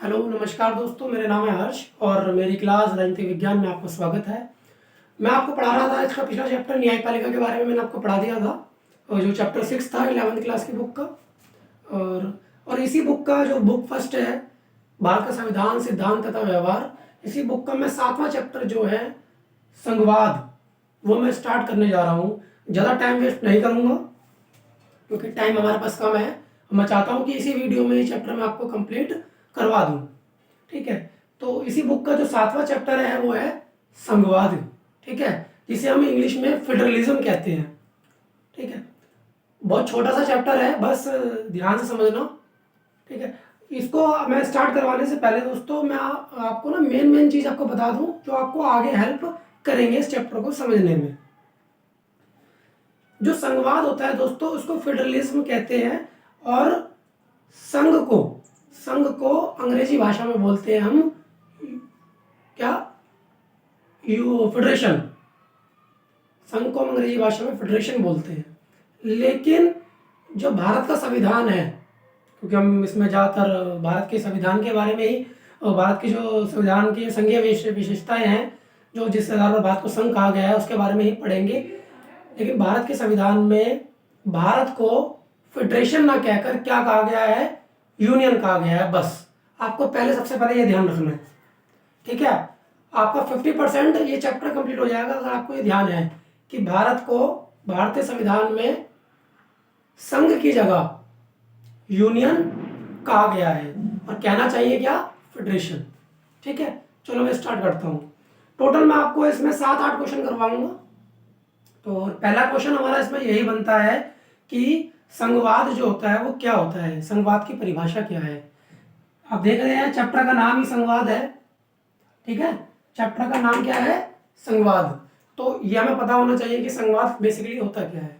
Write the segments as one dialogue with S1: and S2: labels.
S1: Hello नमस्कार दोस्तों, मेरा नाम है हर्ष और मेरी क्लास राजनीतिक विज्ञान में आपका स्वागत है। मैं आपको पढ़ा रहा था इसका पिछला चैप्टर न्यायपालिका के बारे में मैंने आपको पढ़ा दिया था, और जो चैप्टर 6 था 11वीं क्लास की बुक का। और इसी बुक का जो बुक फर्स्ट है, भारत का संविधान सिद्धांत तथा व्यवहार, इसी बुक का मैं 7वां चैप्टर जो है संघवाद, वो मैं स्टार्ट करने जा रहा हूँ। ज़्यादा टाइम वेस्ट नहीं करूँगा क्योंकि टाइम हमारे पास कम है। मैं चाहता हूँ कि इसी वीडियो में ये चैप्टर मैं आपको कंप्लीट करवा दूँ। ठीक है, तो इसी बुक का जो 7वां चैप्टर है वो है संघवाद। ठीक है, जिसे हम इंग्लिश में फेडरलिज्म कहते हैं। ठीक है, बहुत छोटा सा चैप्टर है, बस ध्यान से समझना। ठीक है, इसको मैं स्टार्ट करवाने से पहले दोस्तों मैं आपको ना मेन चीज़ आपको बता दूं जो आपको आगे हेल्प करेंगे इस चैप्टर को समझने में। जो संघवाद होता है दोस्तों, उसको फेडरलिज्म कहते हैं। और संघ को अंग्रेजी भाषा में बोलते हैं हम क्या, फेडरेशन। संघ को हम अंग्रेजी भाषा में फेडरेशन बोलते हैं। लेकिन जो भारत का संविधान है, क्योंकि हम इसमें ज़्यादातर भारत के संविधान के बारे में ही, और भारत की जो संविधान की संघीय विशेषताएं हैं, जो जिस आधार पर भारत को संघ कहा गया है, उसके बारे में ही पढ़ेंगे। लेकिन भारत के संविधान में भारत को फेडरेशन ना कहकर क्या कहा गया है, यूनियन कहा गया है। बस आपको सबसे पहले ये ध्यान रखना है। ठीक है, आपका 50% ये चैप्टर कंप्लीट हो जाएगा अगर आपको ये ध्यान है कि भारत को भारतीय संविधान में संघ की जगह यूनियन कहा गया है और कहना चाहिए क्या, फेडरेशन। ठीक है, चलो मैं स्टार्ट करता हूँ। टोटल मैं आपको इसमें 7-8 क्वेश्चन करवाऊंगा। तो पहला क्वेश्चन हमारा इसमें यही बनता है कि संघवाद जो होता है वो क्या होता है, संघवाद की परिभाषा क्या है। आप देख रहे हैं चैप्टर का नाम ही संघवाद है। ठीक है, चैप्टर का नाम क्या है, संघवाद। तो यह हमें पता होना चाहिए कि संघवाद बेसिकली होता क्या है।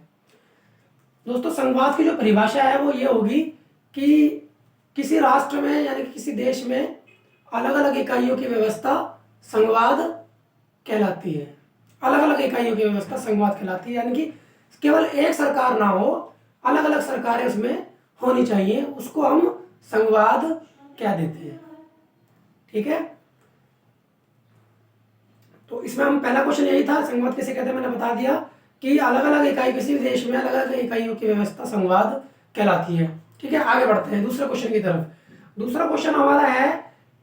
S1: दोस्तों, संघवाद की जो परिभाषा है वो ये होगी कि किसी राष्ट्र में यानी कि किसी देश में अलग अलग इकाइयों की व्यवस्था संघवाद कहलाती है। अलग अलग इकाइयों की व्यवस्था संघवाद कहलाती है, यानी कि केवल एक सरकार ना हो, अलग अलग सरकारें उसमें होनी चाहिए, उसको हम संघवाद कह देते हैं। ठीक है, तो इसमें हम पहला क्वेश्चन यही था, संघवाद किसे कहते हैं, मैंने बता दिया कि अलग अलग इकाई, किसी भी देश में अलग अलग इकाइयों की व्यवस्था संघवाद कहलाती है। ठीक है, आगे बढ़ते हैं दूसरे क्वेश्चन की तरफ। दूसरा क्वेश्चन हमारा है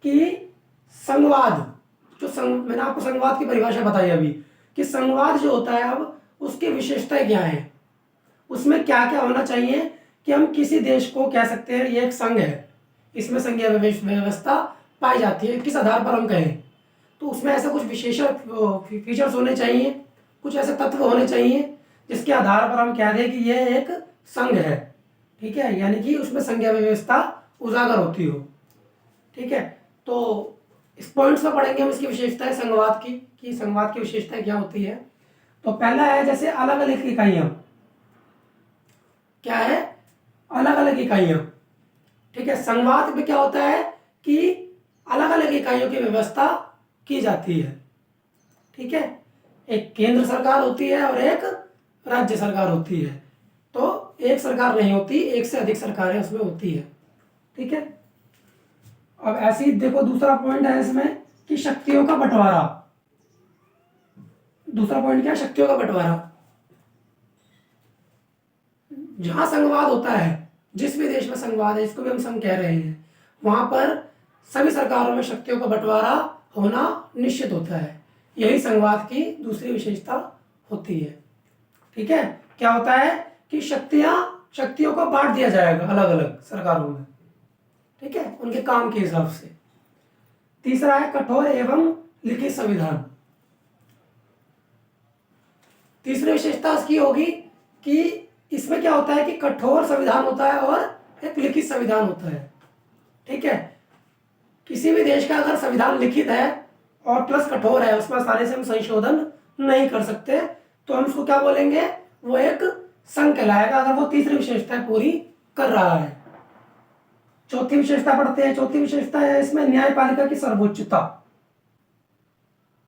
S1: कि संघवाद मैंने आपको संघवाद की परिभाषा बताई अभी कि संघवाद जो होता है अब उसकी विशेषताएं क्या है, उसमें क्या क्या होना चाहिए कि हम किसी देश को कह सकते हैं ये एक संघ है, इसमें संघीय व्यवस्था पाई जाती है, किस आधार पर हम कहें। तो उसमें ऐसा कुछ विशेष फीचर्स होने चाहिए, कुछ ऐसे तत्व होने चाहिए जिसके आधार पर हम कह दें कि यह एक संघ है। ठीक है, यानी कि उसमें संघीय व्यवस्था उजागर होती हो। ठीक है, तो इस पॉइंट्स में पढ़ेंगे हम इसकी विशेषताएं संघवाद की, कि संघवाद की विशेषताएं क्या होती है। तो पहला है जैसे अलग अलग इकाइयां, क्या है, अलग अलग इकाइयां। ठीक है, संघवाद में क्या होता है कि अलग अलग इकाइयों की व्यवस्था की जाती है। ठीक है, एक केंद्र सरकार होती है और एक राज्य सरकार होती है। तो एक सरकार नहीं होती, एक से अधिक सरकारें उसमें होती है। ठीक है, अब ऐसे ही देखो दूसरा पॉइंट है इसमें कि शक्तियों का बंटवारा। दूसरा पॉइंट क्या है, शक्तियों का बंटवारा। जहां संघवाद होता है, जिस भी देश में संघवाद है, इसको भी हम संघ कह रहे हैं, वहां पर सभी सरकारों में शक्तियों का बंटवारा होना निश्चित होता है। यही संघवाद की दूसरी विशेषता होती है। ठीक है, क्या होता है कि शक्तियों को बांट दिया जाएगा अलग अलग सरकारों में। ठीक है, उनके काम के हिसाब से। तीसरा है कठोर एवं लिखित संविधान। तीसरी विशेषता इसकी होगी कि इसमें क्या होता है कि कठोर संविधान होता है और एक लिखित संविधान होता है। ठीक है, किसी भी देश का अगर संविधान लिखित है और प्लस कठोर है, उसमें आसानी से हम संशोधन नहीं कर सकते, तो हम उसको क्या बोलेंगे, वो एक संघ कहलाएगा अगर वो तीसरी विशेषता पूरी कर रहा है। चौथी विशेषता पढ़ते हैं। चौथी विशेषता है इसमें न्यायपालिका की सर्वोच्चता।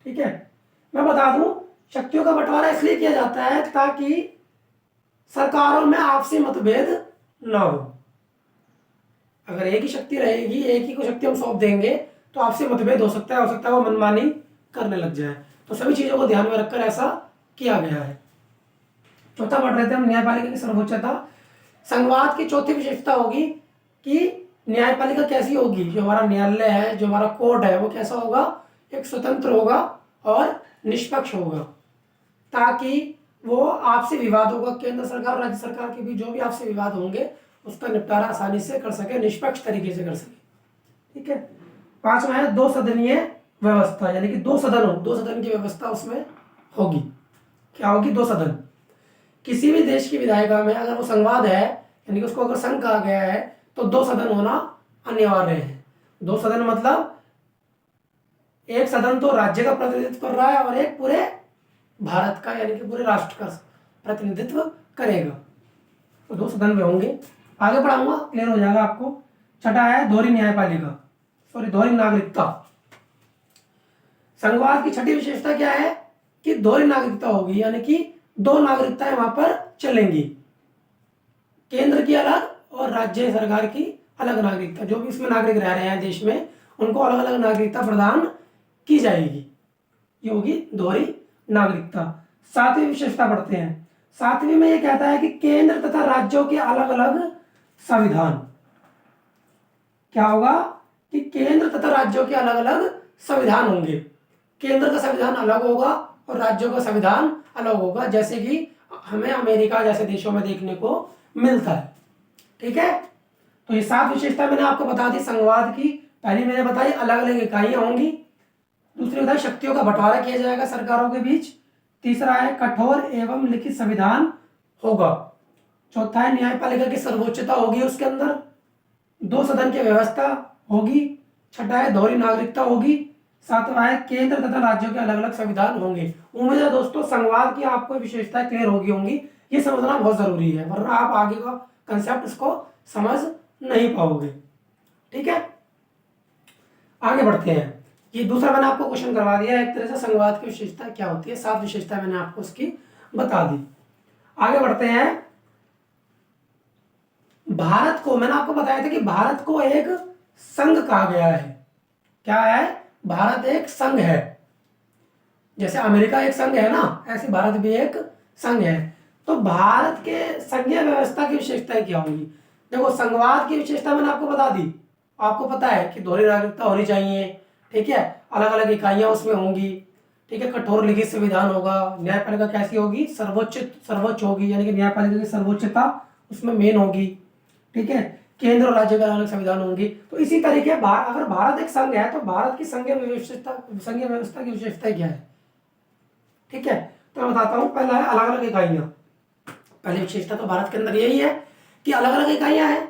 S1: ठीक है, मैं बता दूं, शक्तियों का बंटवारा इसलिए किया जाता है ताकि सरकारों में आपसी मतभेद न हो। अगर एक ही शक्ति रहेगी, एक ही को शक्ति हम सौंप देंगे तो आपसे मतभेद हो सकता है वो मनमानी करने लग जाए। तो सभी चीजों को ध्यान में रखकर ऐसा किया गया है। चौथा पढ़ रहे थे हम, न्यायपालिका की सर्वोच्चता। संघवाद की चौथी विशेषता होगी कि न्यायपालिका कैसी होगी, जो हमारा न्यायालय है, जो हमारा कोर्ट है, वो कैसा होगा, एक स्वतंत्र होगा और निष्पक्ष होगा, ताकि वो आपसी विवादों का, केंद्र सरकार और राज्य सरकार के बीच जो भी आपसे विवाद होंगे उसका निपटारा आसानी से कर सके, निष्पक्ष तरीके से कर सके। ठीक है। पांचवा है दो सदनीय व्यवस्था, यानी कि दो सदन की व्यवस्था उसमें होगी। क्या होगी, दो सदन। किसी भी देश की विधायिका में अगर वो संवाद है, यानी कि उसको अगर संघ कहा गया है, तो दो सदन होना अनिवार्य है। दो सदन मतलब एक सदन तो राज्य का प्रतिनिधित्व कर रहा है और एक पूरे भारत का, यानी कि पूरे राष्ट्र का प्रतिनिधित्व करेगा। तो दो सदन में होंगे। आगे पढ़ाऊंगा, क्लियर हो जाएगा आपको। छठा है दोहरी न्यायपालिका, दोहरी नागरिकता। संघवाद की छठी विशेषता क्या है कि दोहरी नागरिकता होगी, यानी कि दो नागरिकताएं वहां पर चलेंगी, केंद्र की अलग और राज्य सरकार की अलग नागरिकता। जो भी इसमें नागरिक रह रहे हैं देश में, उनको अलग अलग नागरिकता प्रदान की जाएगी। ये होगी दोहरी नागरिकता। सातवीं विशेषता पढ़ते हैं। सातवीं में ये कहता है कि केंद्र तथा राज्यों के अलग अलग संविधान। क्या होगा कि केंद्र तथा राज्यों के अलग अलग संविधान होंगे। केंद्र का संविधान अलग होगा और राज्यों का संविधान अलग होगा, जैसे कि हमें अमेरिका जैसे देशों में देखने को मिलता है। ठीक है। तो ये 7 विशेषता मैंने आपको बता दी संघवाद की। पहली मैंने बताई अलग अलग इकाइयां होंगी। दूसरी बताई शक्तियों का बंटवारा किया जाएगा सरकारों के बीच। तीसरा है कठोर एवं लिखित संविधान होगा। चौथा है न्यायपालिका की सर्वोच्चता होगी उसके अंदर। दो सदन की व्यवस्था होगी। छठा है दोहरी नागरिकता होगी। सातवां है केंद्र तथा राज्यों के अलग अलग संविधान होंगे। उम्मीद है दोस्तों संघवाद की आपको विशेषताएं क्लियर होगी होंगी। ये समझना बहुत जरूरी है, वरना आप आगे का कंसेप्ट इसको समझ नहीं पाओगे। ठीक है, आगे बढ़ते हैं। ये दूसरा मैंने आपको क्वेश्चन करवा दिया एक तरह से, संघवाद की विशेषता क्या होती है। 7 विशेषता मैंने आपको उसकी बता दी। आगे बढ़ते हैं। भारत को मैंने आपको बताया था कि भारत को एक संघ कहा गया है। क्या है, भारत एक संघ है। जैसे अमेरिका एक संघ है ना, ऐसे भारत भी एक संघ है। तो भारत के संघीय व्यवस्था की विशेषताएं क्या होंगी। देखो संघवाद की विशेषता मैंने आपको बता दी। आपको पता है कि दोहरी नागरिकता होनी चाहिए। ठीक है, अलग अलग इकाइयां उसमें होंगी। ठीक है, कठोर लिखित संविधान होगा। न्यायपालिका कैसी होगी, सर्वोच्च होगी, यानी कि न्यायपालिका की सर्वोच्चता उसमें मेन होगी। ठीक है, केंद्र और राज्य का अलग संविधान होंगे। तो इसी तरीके अगर भारत एक संघ है तो भारत की संघीय व्यवस्था की विशेषता क्या है। ठीक है, तो मैं बताता हूं। पहला है अलग अलग इकाइयां। पहली विशेषता तो भारत के अंदर यही है कि अलग अलग इकाइयां हैं।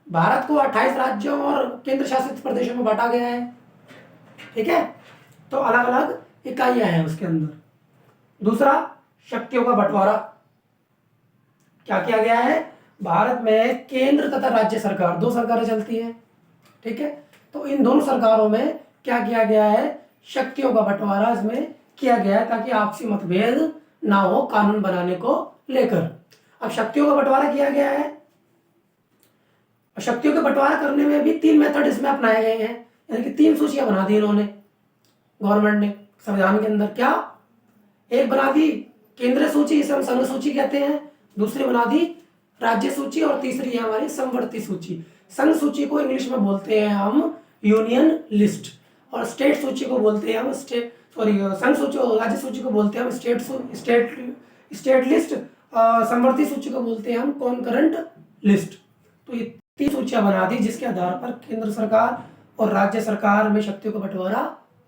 S1: भारत को 28 राज्यों और केंद्र शासित प्रदेशों में बांटा गया है। ठीक है, तो अलग अलग इकाइयां हैं उसके अंदर। दूसरा, शक्तियों का बंटवारा। क्या किया गया है, भारत में केंद्र तथा राज्य सरकार, 2 सरकारें चलती हैं। ठीक है, तो इन दोनों सरकारों में क्या किया गया है, शक्तियों का बंटवारा इसमें किया गया है, ताकि आपसी मतभेद ना हो कानून बनाने को लेकर। अब शक्तियों का बंटवारा किया गया है। शक्तियों का बंटवारा करने में भी 3 मेथड इसमें अपनाए गए हैं, यानी कि 3 सूचियां बना दी इन्होंने, गवर्नमेंट ने संविधान के अंदर। क्या, एक बना दी केंद्रीय सूची, इसे हम संघ सूची कहते हैं। दूसरी बना दी राज्य सूची और तीसरी है हमारी समवर्ती सूची। संघ सूची को इंग्लिश में बोलते हैं हम यूनियन लिस्ट, और स्टेट सूची को बोलते हैं हम संघ सूची, राज्य सूची को बोलते हैं हम स्टेट लिस्ट। समवर्ती सूची को बोलते हैं हम कॉन्करेंट लिस्ट। तो ये 3 सूचियां बना दी, जिसके आधार पर केंद्र सरकार और राज्य सरकार में शक्तियों का बंटवारा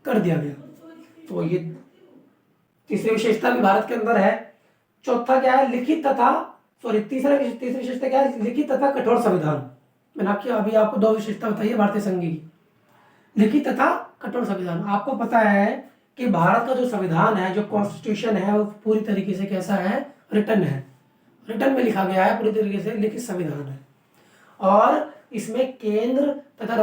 S1: कर दिया गया। तो ये तीसरी विशेषता भी भारत के अंदर है। चौथा क्या है, लिखित तथा तीसरी विशेषता क्या है, लिखित तथा कठोर संविधान। मैंने अभी आपको 2 विशेषता बताई है भारतीय संघ की, लिखित तथा कठोर संविधान। आपको पता है कि भारत का जो संविधान है, जो कॉन्स्टिट्यूशन है, वो पूरी तरीके से कैसा है, रिटन है। रिटन में लिखा गया है, पूरी तरीके से लिखित संविधान है। और इसमें केंद्र तथा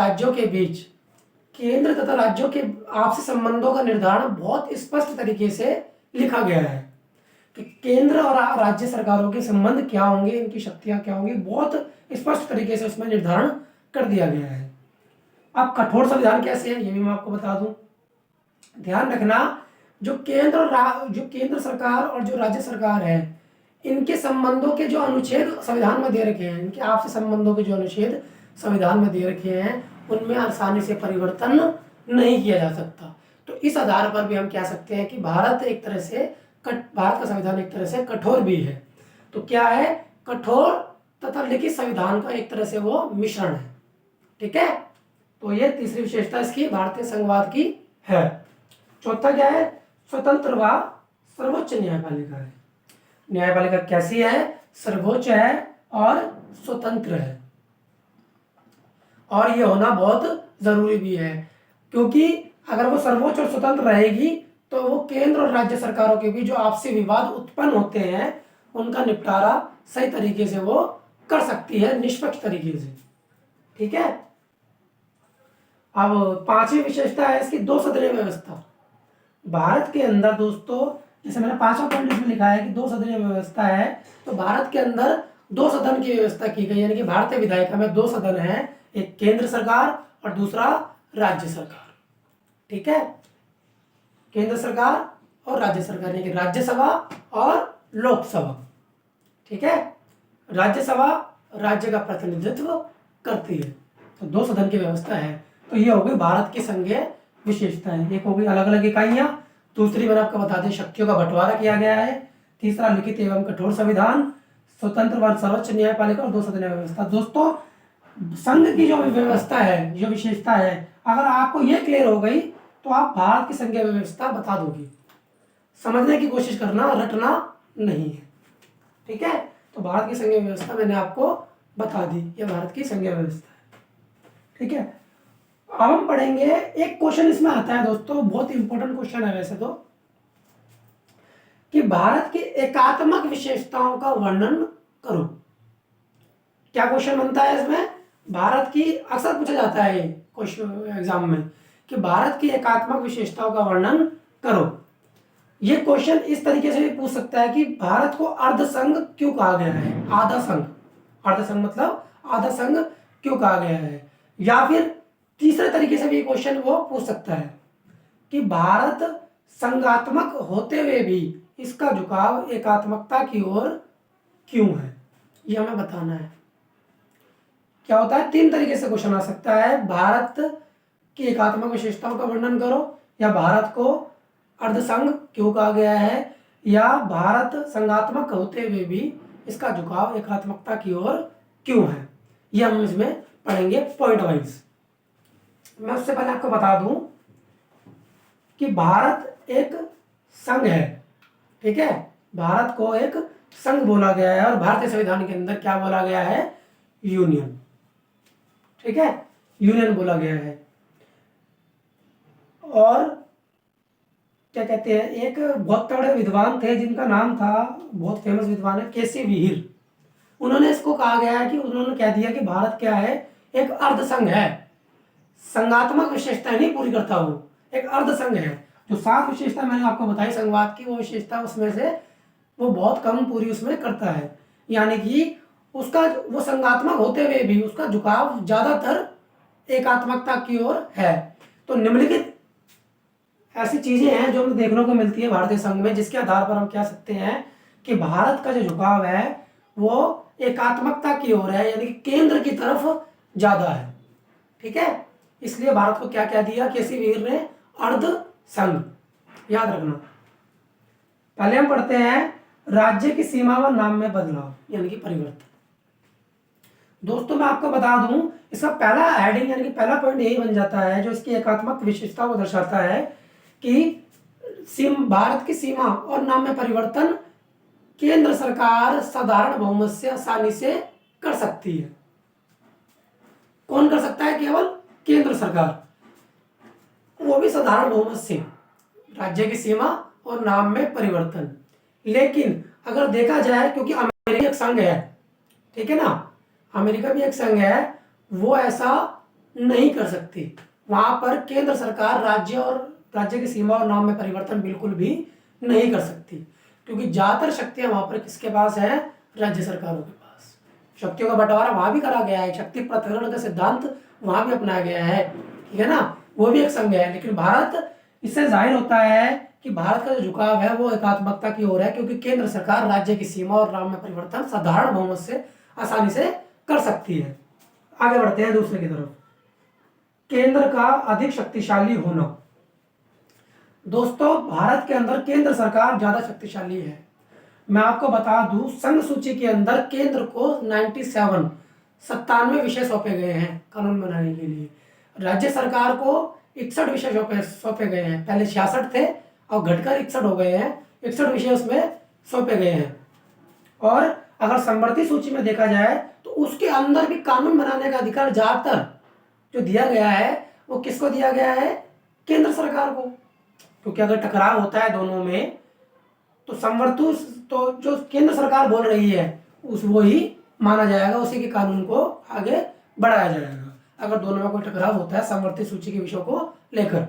S1: राज्यों के आपसी संबंधों का निर्धारण बहुत स्पष्ट तरीके से लिखा गया है कि केंद्र और राज्य सरकारों के संबंध क्या होंगे, इनकी शक्तियां क्या होंगी, बहुत स्पष्ट तरीके से उसमें निर्धारण कर दिया गया है। अब कठोर संविधान कैसे है ये भी मैं आपको बता दूं। ध्यान रखना, जो केंद्र सरकार और जो राज्य सरकार है, इनके संबंधों के जो अनुच्छेद संविधान में दे रखे हैं, इनके आपसी संबंधों के जो अनुच्छेद संविधान में दे रखे हैं, उनमें आसानी से परिवर्तन नहीं किया जा सकता। तो इस आधार पर भी हम कह सकते हैं कि भारत का संविधान एक तरह से कठोर भी है। तो क्या है, कठोर तथा लिखित संविधान का एक तरह से वो मिश्रण है। ठीक है, तो ये तीसरी विशेषता इसकी भारतीय संघवाद की है। चौथा क्या है, स्वतंत्र व सर्वोच्च न्यायपालिका है। न्यायपालिका कैसी है, सर्वोच्च है और स्वतंत्र है। और ये होना बहुत जरूरी भी है, क्योंकि अगर वो सर्वोच्च और स्वतंत्र रहेगी तो वो केंद्र और राज्य सरकारों के बीच जो आपसी विवाद उत्पन्न होते हैं उनका निपटारा सही तरीके से वो कर सकती है, निष्पक्ष तरीके से। ठीक है, अब पांचवी विशेषता है इसकी दो सदनीय व्यवस्था। भारत के अंदर दोस्तों, जैसे मैंने पांचवा पॉइंट इसमें लिखा है कि दो सदनीय व्यवस्था है, तो भारत के अंदर दो सदन की व्यवस्था की गई, यानी कि भारतीय विधायिका में दो सदन है, एक केंद्र सरकार और दूसरा राज्य सरकार। ठीक है, केंद्र सरकार और राज्य सरकार, यानी कि राज्यसभा और लोकसभा। ठीक है, राज्यसभा राज्य का प्रतिनिधित्व करती है, तो दो सदन की व्यवस्था है। तो ये हो गई भारत की संघीय विशेषताएं। एक हो गई अलग अलग इकाइयां, दूसरी मैंने आपको बता दी शक्तियों का बंटवारा किया गया है, तीसरा लिखित एवं कठोर संविधान, स्वतंत्र व सर्वोच्च न्यायपालिका और दो सदनीय व्यवस्था। दोस्तों, संघ की जो व्यवस्था है, जो विशेषता है, अगर आपको ये क्लियर हो गई तो आप भारत की संघीय व्यवस्था बता दोगे। समझने की कोशिश करना, रटना नहीं है। ठीक है, तो भारत की संघीय व्यवस्था मैंने आपको बता दी, ये भारत की संघीय व्यवस्था है। ठीक है, अब हम पढ़ेंगे, एक क्वेश्चन इसमें आता है दोस्तों, बहुत इंपॉर्टेंट क्वेश्चन है वैसे तो, कि भारत की एकात्मक विशेषताओं का वर्णन करो। क्या क्वेश्चन बनता है इसमें, भारत की, अक्सर पूछा जाता है क्वेश्चन एग्जाम में, कि भारत की एकात्मक विशेषताओं का वर्णन करो। ये क्वेश्चन इस तरीके से भी पूछ सकता है कि भारत को अर्ध संघ क्यों कहा गया है, आधा संघ, अर्ध संघ मतलब आधा संघ क्यों कहा गया है। या फिर तीसरे तरीके से भी क्वेश्चन वो पूछ सकता है कि भारत संघात्मक होते हुए भी इसका झुकाव एकात्मकता की ओर क्यों है, ये हमें बताना है। क्या होता है, तीन तरीके से क्वेश्चन आ सकता है, भारत की एकात्मक विशेषताओं का वर्णन करो, या भारत को अर्धसंघ क्यों कहा गया है, या भारत संघात्मक होते हुए भी इसका झुकाव एकात्मकता की ओर क्यों है। ये हम इसमें पढ़ेंगे पॉइंट वाइज। मैं उससे पहले आपको बता दूं कि भारत एक संघ है। ठीक है, भारत को एक संघ बोला गया है और भारतीय संविधान के अंदर क्या बोला गया है, यूनियन। ठीक है, यूनियन बोला गया है। और क्या कहते हैं, एक बहुत बड़े विद्वान थे जिनका नाम था, बहुत फेमस विद्वान है, केसी विहिर, उन्होंने इसको कहा गया है कि उन्होंने कह दिया कि भारत क्या है, एक अर्ध संघ है, संघात्मक विशेषताएं नहीं पूरी करता, वो एक अर्ध संघ है। जो 7 विशेषता मैंने आपको बताई संघवाद की, वो विशेषता उसमें से वो बहुत कम पूरी उसमें करता है, यानी कि उसका वो संघात्मक होते हुए भी उसका झुकाव ज्यादातर एकात्मकता की ओर है। तो निम्नलिखित ऐसी चीजें हैं जो हमें देखने को मिलती है भारतीय संघ में, जिसके आधार पर हम कह सकते हैं कि भारत का जो झुकाव है वो एकात्मकता की ओर है, यानी कि केंद्र की तरफ ज्यादा है। ठीक है, इसलिए भारत को क्या कह दिया केसी वीर ने, अर्ध संघ। याद रखना। पहले हम पढ़ते हैं राज्य की सीमा व नाम में बदलाव, यानी कि परिवर्तन। दोस्तों मैं आपको बता दूं, इसका पहला हेडिंग यानी कि पहला पॉइंट यही बन जाता है जो इसकी एकात्मक विशेषता को दर्शाता है कि भारत की सीमा और नाम में परिवर्तन केंद्र सरकार साधारण बहुमत से आसानी से कर सकती है। कौन कर सकता है, केवल केंद्र सरकार, वो भी साधारण बहुमत से, राज्य की सीमा और नाम में परिवर्तन। लेकिन अगर देखा जाए, क्योंकि अमेरिका एक संघ है, ठीक है ना, अमेरिका भी एक संघ है, वो ऐसा नहीं कर सकती। वहां पर केंद्र सरकार राज्य की सीमा और नाम में परिवर्तन बिल्कुल भी नहीं कर सकती, क्योंकि ज्यादातर शक्तियां वहां पर किसके पास है, राज्य सरकारों के पास। शक्तियों का बंटवारा वहां भी करा गया है, शक्ति पृथक्करण का सिद्धांत वहां भी अपनाया गया है, ठीक है ना, वो भी एक संघ है। लेकिन भारत, इससे जाहिर होता है कि भारत का जो झुकाव है वो एकात्मकता की ओर है, क्योंकि केंद्र सरकार राज्य की सीमा और नाम में परिवर्तन साधारण बहुमत से आसानी से कर सकती है। आगे बढ़ते हैं दूसरे की तरफ, केंद्र का अधिक शक्तिशाली होना। दोस्तों, भारत के अंदर केंद्र सरकार ज्यादा शक्तिशाली है। मैं आपको बता दूं, संघ सूची के अंदर केंद्र को 97 विषय सौंपे गए हैं कानून बनाने के लिए। राज्य सरकार को 61 विषय सौंपे गए हैं। पहले 66 थे और घटकर 61 हो गए हैं। 61 विषय उसमें सौंपे गए हैं। और अगर समवर्ती सूची में देखा जाए तो उसके अंदर भी कानून बनाने का अधिकार ज्यादातर जो दिया गया है वो किसको दिया गया है? केंद्र सरकार को। क्योंकि अगर टकराव होता है दोनों में तो समवर्तु, तो जो केंद्र सरकार बोल रही है उस वो ही माना जाएगा, उसी के कानून को आगे बढ़ाया जाएगा अगर दोनों में कोई टकराव होता है समवर्ती सूची के विषयों को लेकर।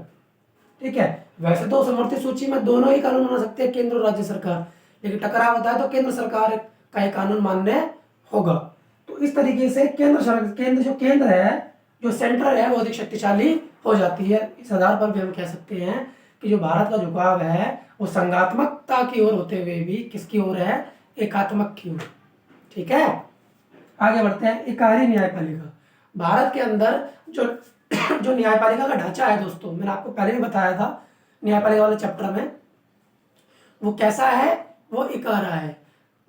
S1: ठीक है, वैसे तो समवर्ती सूची में दोनों ही कानून बना सकते हैं, केंद्र और राज्य सरकार, लेकिन टकराव होता है तो केंद्र सरकार का ही कानून मान्य होगा। तो इस तरीके से केंद्र है, जो सेंटर है वो अधिक शक्तिशाली हो जाती है। इस आधार पर भी हम कह सकते हैं कि जो भारत का झुकाव है वो संघात्मकता की ओर होते हुए भी किसकी ओर है? एकात्मक की ओर। ठीक है, आगे बढ़ते हैं। इकाई न्यायपालिका। भारत के अंदर जो न्यायपालिका का ढांचा है दोस्तों, मैंने आपको पहले भी बताया था न्यायपालिका वाले चैप्टर में, वो कैसा है? वो इकारा है।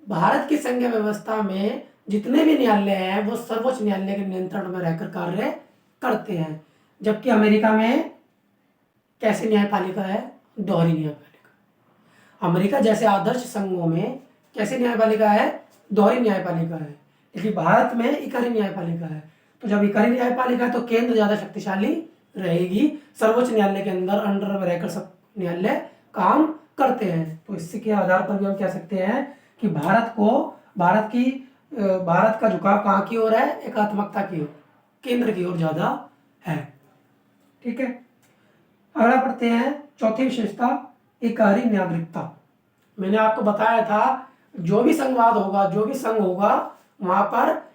S1: भारत की संघीय व्यवस्था में जितने भी न्यायालय हैं वो सर्वोच्च न्यायालय के नियंत्रण में रहकर कार्य करते हैं। जबकि अमेरिका में कैसी न्यायपालिका है? दोहरी न्यायपालिका। अमेरिका जैसे आदर्श संघों में कैसी न्यायपालिका है? दोहरी न्यायपालिका है। लेकिन भारत में इकाई न्यायपालिका है। तो जब इकाई न्यायपालिका है तो केंद्र ज्यादा शक्तिशाली रहेगी, सर्वोच्च न्यायालय के अंडर में रहकर सब न्यायालय काम करते हैं। तो इससे के आधार पर भी हम कह सकते हैं कि भारत का झुकाव कहाँ की ओर है? एकात्मकता की ओर, केंद्र की ओर ज्यादा है। ठीक है, अगला पढ़ते हैं। चौथी विशेषता, एकारी नागरिकता। मैंने आपको बताया था जो भी संघवाद होगा, जो भी संघ होगा, वहां पर